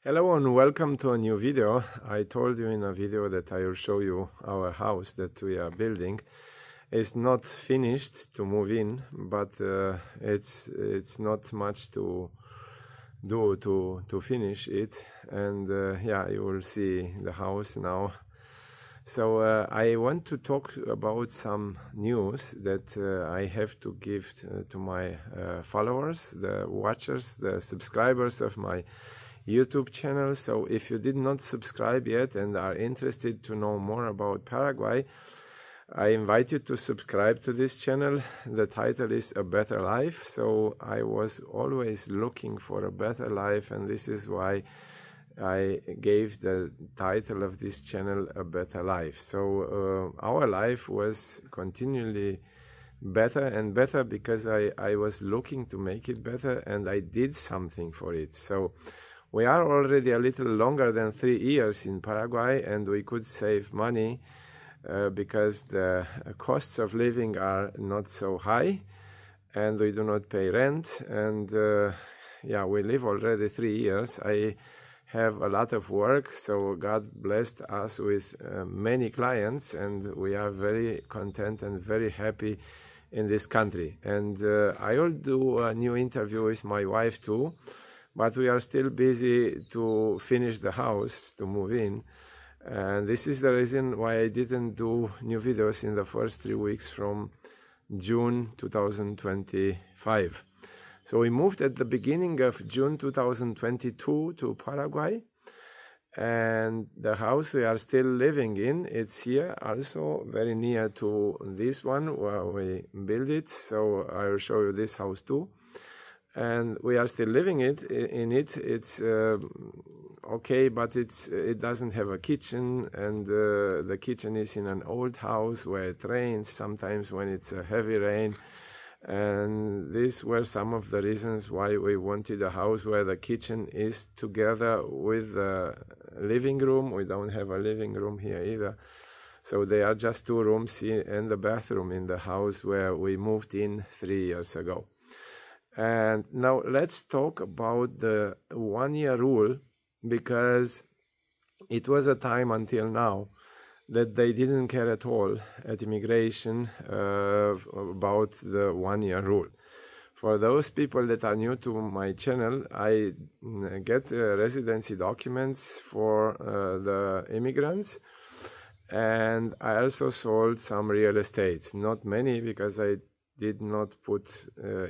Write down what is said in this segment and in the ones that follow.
Hello and welcome to a new video. I told you in a video that I will show you our house that we are building. It's not finished to move in, but it's not much to do to finish it. And yeah, you will see the house now. So I want to talk about some news that I have to give to my followers, the watchers, the subscribers of my YouTube channel. So if you did not subscribe yet and are interested to know more about Paraguay, I invite you to subscribe to this channel. The title is A Better Life. So I was always looking for a better life, and this is why I gave the title of this channel A Better Life. So our life was continually better and better because I was looking to make it better, and I did something for it. So we are already a little longer than 3 years in Paraguay, and we could save money because the costs of living are not so high, and we do not pay rent. And yeah, we live already 3 years. I have a lot of work, so God blessed us with many clients, and we are very content and very happy in this country. And I will do a new interview with my wife too, but we are still busy to finish the house, to move in. And this is the reason why I didn't do new videos in the first 3 weeks from June 2025. So we moved at the beginning of June 2022 to Paraguay. And the house we are still living in, it's here also, very near to this one where we built it. So I will show you this house too. And we are still living in it. It's okay, but it doesn't have a kitchen, and the kitchen is in an old house where it rains sometimes when it's a heavy rain. And these were some of the reasons why we wanted a house where the kitchen is together with the living room. We don't have a living room here either. So they are just 2 rooms and the bathroom in the house where we moved in 3 years ago. And now let's talk about the 1-year rule, because it was a time until now that they didn't care at all at immigration about the 1-year rule. For those people that are new to my channel, I get residency documents for the immigrants, and I also sold some real estate. Not many, because I did not put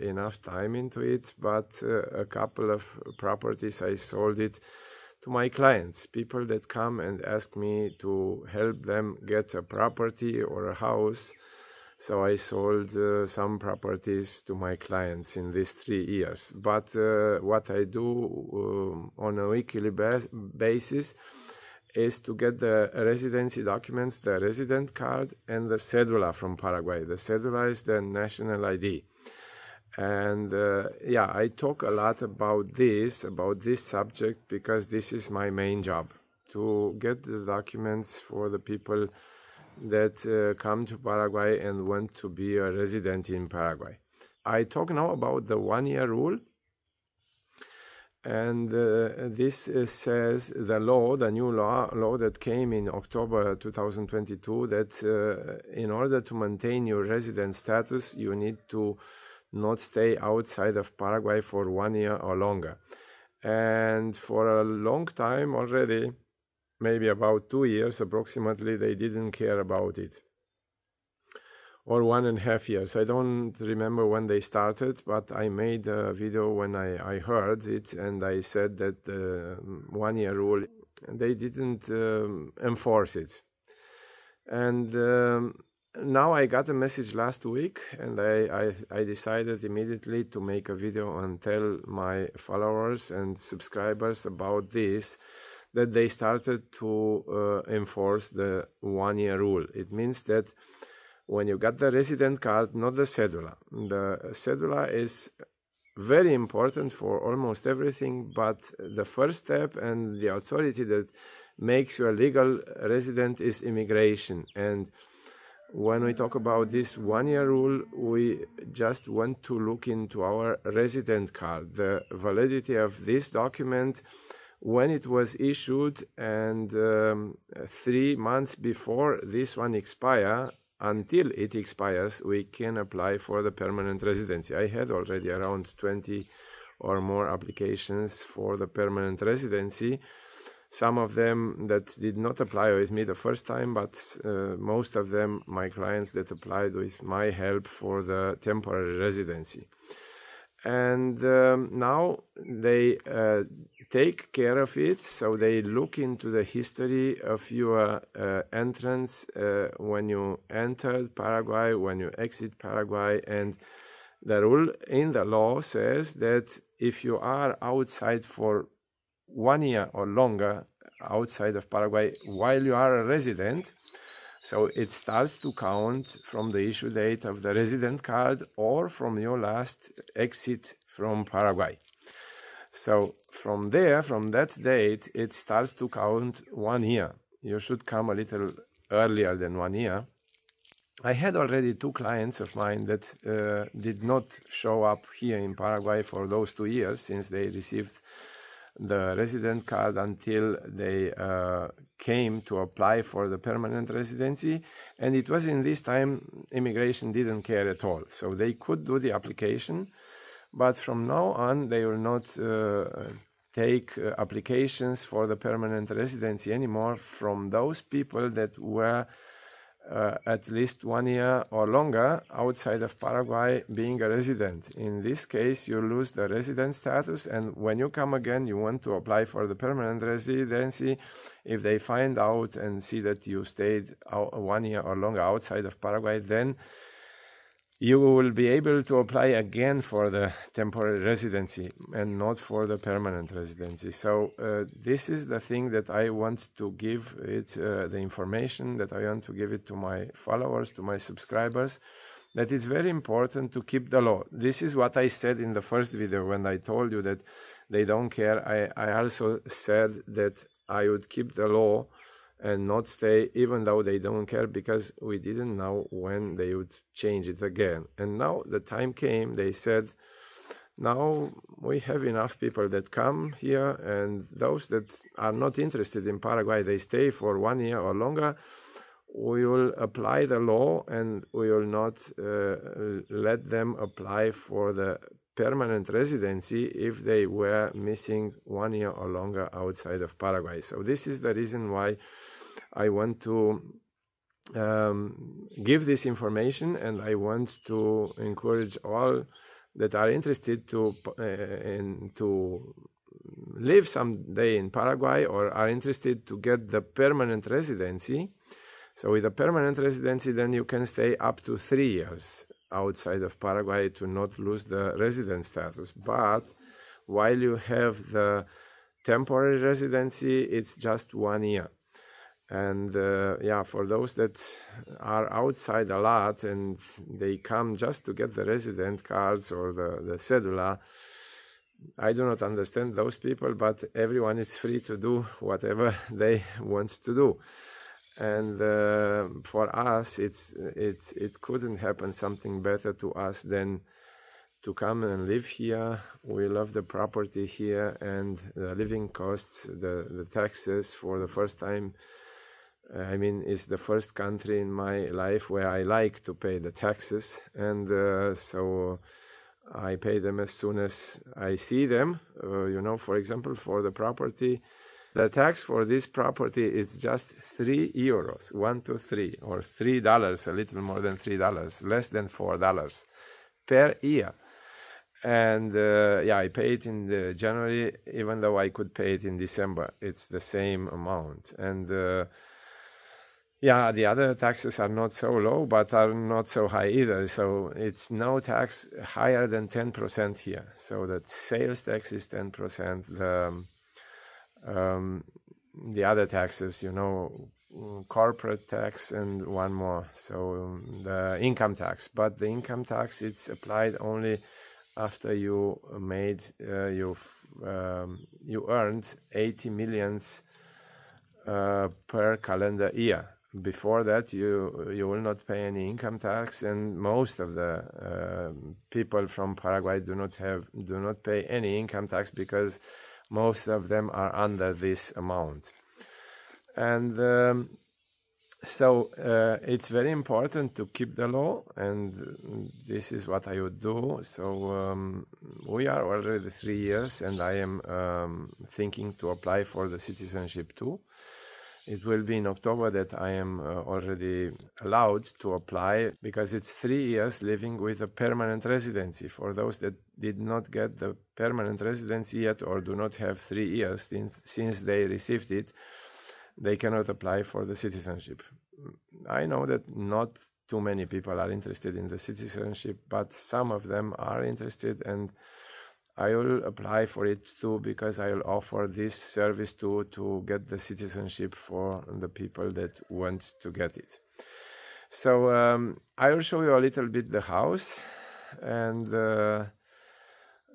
enough time into it, but a couple of properties I sold it to my clients, people that come and ask me to help them get a property or a house. So I sold some properties to my clients in these 3 years. But what I do on a weekly basis is to get the residency documents, the resident card, and the cedula from Paraguay. The cedula is the national ID. And yeah, I talk a lot about this subject, because this is my main job, to get the documents for the people that come to Paraguay and want to be a resident in Paraguay. I talk now about the 1-year rule. And this says the new law that came in October 2022, that in order to maintain your resident status, you need to not stay outside of Paraguay for 1 year or longer. And for a long time already, maybe about 2 years approximately, they didn't care about it. Or 1.5 years. I don't remember when they started, but I made a video when I heard it, and I said that the 1-year rule, they didn't enforce it. And now I got a message last week, and I decided immediately to make a video and tell my followers and subscribers about this, that they started to enforce the 1-year rule. It means that when you got the resident card, not the cedula. The cedula is very important for almost everything, but the first step and the authority that makes you a legal resident is immigration. And when we talk about this 1-year rule, we just want to look into our resident card. The validity of this document when it was issued, and 3 months before this one expires, until it expires, we can apply for the permanent residency. I had already around 20 or more applications for the permanent residency. Some of them that did not apply with me the first time, but most of them, my clients that applied with my help for the temporary residency. And now they take care of it, so they look into the history of your entrance when you entered Paraguay, when you exit Paraguay, and the rule in the law says that if you are outside for 1 year or longer outside of Paraguay while you are a resident, so it starts to count from the issue date of the resident card or from your last exit from Paraguay. So from there, from that date, it starts to count 1 year. You should come a little earlier than 1 year. I had already 2 clients of mine that did not show up here in Paraguay for those 2 years, since they received the resident card until they came to apply for the permanent residency. And it was in this time immigration didn't care at all. So they could do the application, but from now on they will not take applications for the permanent residency anymore from those people that were at least 1 year or longer outside of Paraguay being a resident. In this case, you lose the resident status, and when you come again, you want to apply for the permanent residency. If they find out and see that you stayed 1 year or longer outside of Paraguay, then you will be able to apply again for the temporary residency and not for the permanent residency. So this is the thing that I want to give it, the information that I want to give it to my followers, to my subscribers, that it's very important to keep the law. This is what I said in the first video when I told you that they don't care. I also said that I would keep the law and not stay, even though they don't care, because we didn't know when they would change it again. And now the time came, they said, now we have enough people that come here, and those that are not interested in Paraguay, they stay for 1 year or longer. We will apply the law, and we will not let them apply for the permanent residency if they were missing 1 year or longer outside of Paraguay. So this is the reason why I want to give this information, and I want to encourage all that are interested to live someday in Paraguay or are interested to get the permanent residency. So with a permanent residency, then you can stay up to 3 years outside of Paraguay to not lose the resident status. But while you have the temporary residency, it's just 1 year. And yeah, for those that are outside a lot and they come just to get the resident cards or the cedula, I do not understand those people, but everyone is free to do whatever they want to do. And for us, it couldn't happen something better to us than to come and live here. We love the property here, and the living costs, the taxes for the first time. I mean, it's the first country in my life where I like to pay the taxes, and so I pay them as soon as I see them. You know, for example, for the property, the tax for this property is just €3, 1 to 3, or $3, a little more than $3, less than $4 per year. And yeah, I pay it in January, even though I could pay it in December. It's the same amount. And yeah, the other taxes are not so low, but are not so high either. So it's no tax higher than 10% here. So the sales tax is 10%. The other taxes, you know, corporate tax and one more. So the income tax. But the income tax, it's applied only after you made you earned 80 millions per calendar year. Before that, you will not pay any income tax, and most of the people from Paraguay do not pay any income tax, because most of them are under this amount. And so it's very important to keep the law, and this is what I would do. So we are already 3 years, and I am thinking to apply for the citizenship too. It will be in October that I am already allowed to apply, because it's 3 years living with a permanent residency. For those that did not get the permanent residency yet, or do not have 3 years since they received it, they cannot apply for the citizenship. I know that not too many people are interested in the citizenship, but some of them are interested, and I will apply for it too, because I will offer this service too, to get the citizenship for the people that want to get it. So I will show you a little bit the house, and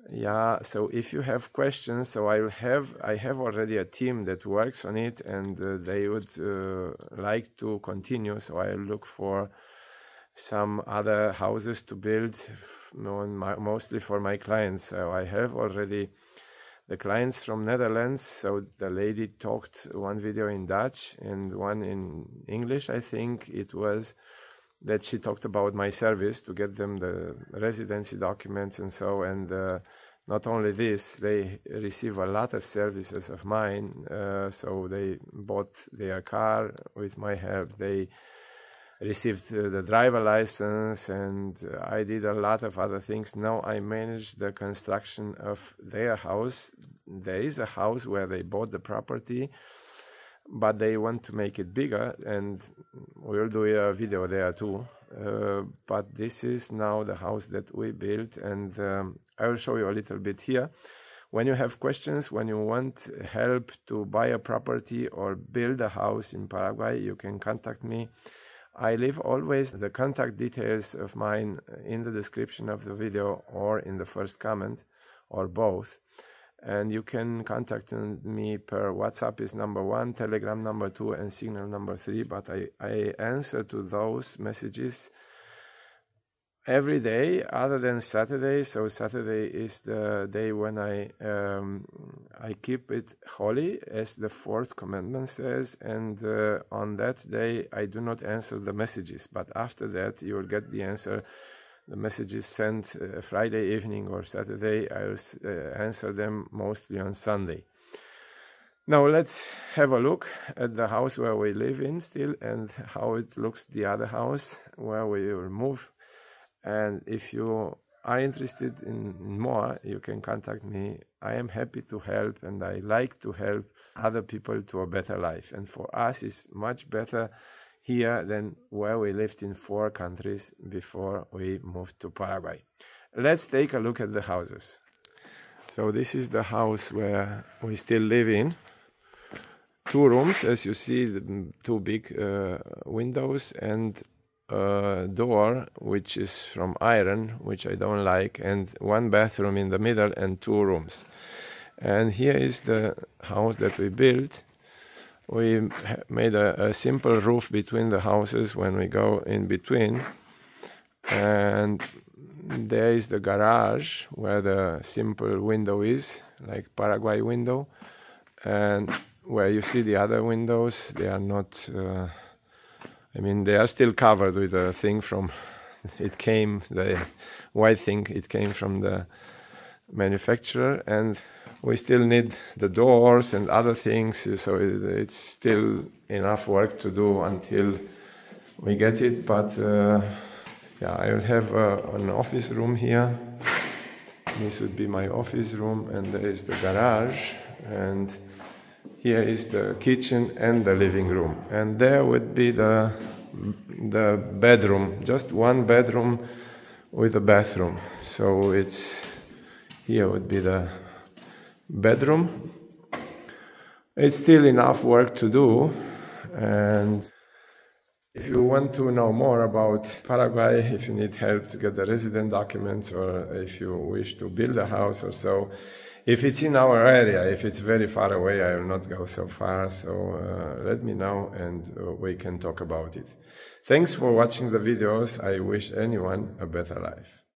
yeah, so if you have questions, so I have already a team that works on it, and they would like to continue, so I look for some other houses to build, mostly for my clients. So I have already the clients from Netherlands, so the lady talked one video in Dutch and one in English, I think it was, that she talked about my service to get them the residency documents and so, and not only this, they receive a lot of services of mine, so they bought their car with my help, they received the driver license, and I did a lot of other things. Now I manage the construction of their house. There is a house where they bought the property, but they want to make it bigger, and we'll do a video there too. But this is now the house that we built, and I will show you a little bit here. When you have questions, when you want help to buy a property or build a house in Paraguay, you can contact me. I leave always the contact details of mine in the description of the video or in the first comment, or both. And you can contact me per WhatsApp is number 1, Telegram number 2, and Signal number 3. But I answer to those messages every day other than Saturday. So Saturday is the day when I keep it holy, as the 4th commandment says, and on that day I do not answer the messages, but after that you will get the answer. The messages sent Friday evening or Saturday, I will answer them mostly on Sunday. Now let's have a look at the house where we live in still, and how it looks the other house where we will move. And if you are interested in more, you can contact me. I am happy to help, and I like to help other people to a better life. And for us, it's much better here than where we lived in 4 countries before we moved to Paraguay. Let's take a look at the houses. So this is the house where we still live in. 2 rooms, as you see, the 2 big windows, and a door which is from iron, which I don't like, and 1 bathroom in the middle and 2 rooms. And here is the house that we built. We made a simple roof between the houses when we go in between, and there is the garage where the simple window is, like Paraguay window, and where you see the other windows, they are not, I mean, they are still covered with a thing from, the white thing, it came from the manufacturer, and we still need the doors and other things, so it's still enough work to do until we get it. But yeah, I will have an office room here. This would be my office room, and there is the garage, and here is the kitchen and the living room, and there would be the bedroom, just 1 bedroom with a bathroom. So here would be the bedroom. It's still enough work to do, and if you want to know more about Paraguay, if you need help to get the resident documents, or if you wish to build a house or so, if it's in our area, if it's very far away, I will not go so far, so let me know and we can talk about it. Thanks for watching the videos. I wish anyone a better life.